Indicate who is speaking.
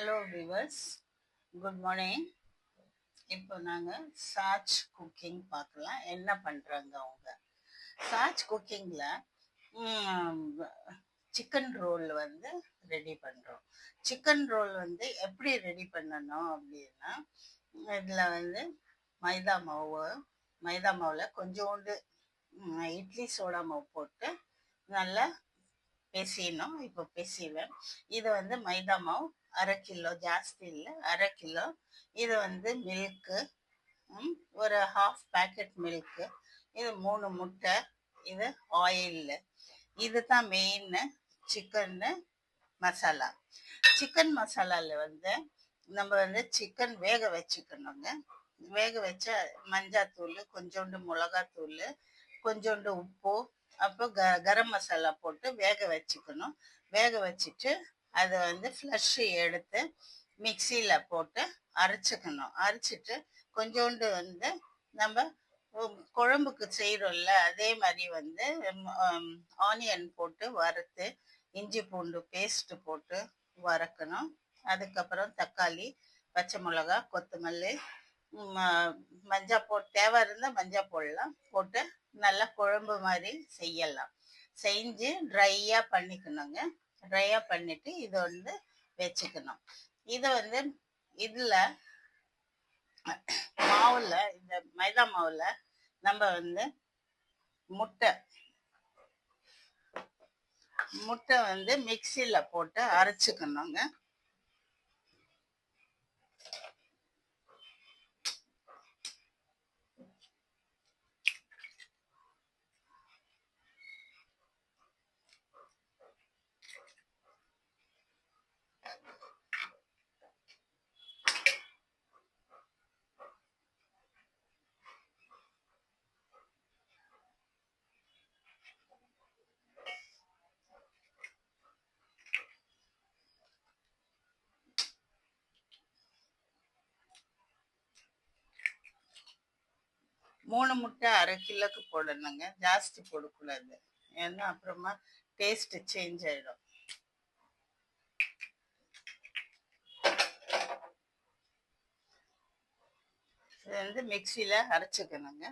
Speaker 1: Hello viewers, good morning. இப்போ நாங்கள் சாச் cooking பார்க்கலாம். என்ன பண்ணுறாங்க அவங்க சாச் குக்கிங்கில் சிக்கன் ரோல் வந்து ரெடி பண்ணுறோம். சிக்கன் ரோல் வந்து எப்படி ரெடி பண்ணணும் அப்படின்னா, இதில் வந்து மைதா மாவில் கொஞ்சோண்டு இட்லி சோடா மாவு போட்டு நல்லா பிசையணும். இப்போ பிசைவேன். இது வந்து மைதா மாவு 1/2 கிலோ, ஜாஸ்தி இல்லை, 1/2 கிலோ. இது வந்து மில்க்கு, ஒரு 1/2 பேக்கெட் மில்க்கு, இது 3 முட்டை, இது ஆயில். இது தான் மெயின் சிக்கன்னு மசாலா. சிக்கன் மசாலாவில் வந்து நம்ம வந்து சிக்கன் வேக வச்சுக்கணுங்க. வேக வச்ச மஞ்சாத்தூள், கொஞ்சோண்டு மிளகாத்தூள், கொஞ்சோண்டு உப்பு, அப்போ கரம் மசாலா போட்டு வேக வச்சுக்கணும். வேக வச்சுட்டு அதை வந்து ஃப்ளஷ் எடுத்து மிக்சியில் போட்டு அரைச்சிக்கணும். அரைச்சிட்டு கொஞ்சோண்டு வந்து நம்ம குழம்புக்கு செய்கிறோம்ல, அதே மாதிரி வந்து ஆனியன் போட்டு வறுத்து இஞ்சி பூண்டு பேஸ்ட்டு போட்டு வறுக்கணும். அதுக்கப்புறம் தக்காளி, பச்சை மிளகா, கொத்தமல்லி, மஞ்சள் தேவை இருந்தால் மஞ்சள் போடலாம், போட்டு நல்லா குழம்பு மாதிரி செய்யலாம். செஞ்சு ட்ரையாக பண்ணிக்கணுங்க. ட்ரையாக பண்ணிவிட்டு இதை வந்து வச்சுக்கணும். இதை வந்து இதில் மாவில், இந்த மைதா மாவில் நம்ம வந்து முட்டை வந்து மிக்சியில் போட்டு அரைச்சிக்கணுங்க. மூணு முட்டை 1/2 கிலோக்கு போடணுங்க, ஜாஸ்தி போடக்கூடாது. ஏன்னா அப்புறமா டேஸ்ட் சேஞ்ச் ஆயிடும். இது வந்து மிக்சியில் அரைச்சிக்கணுங்க.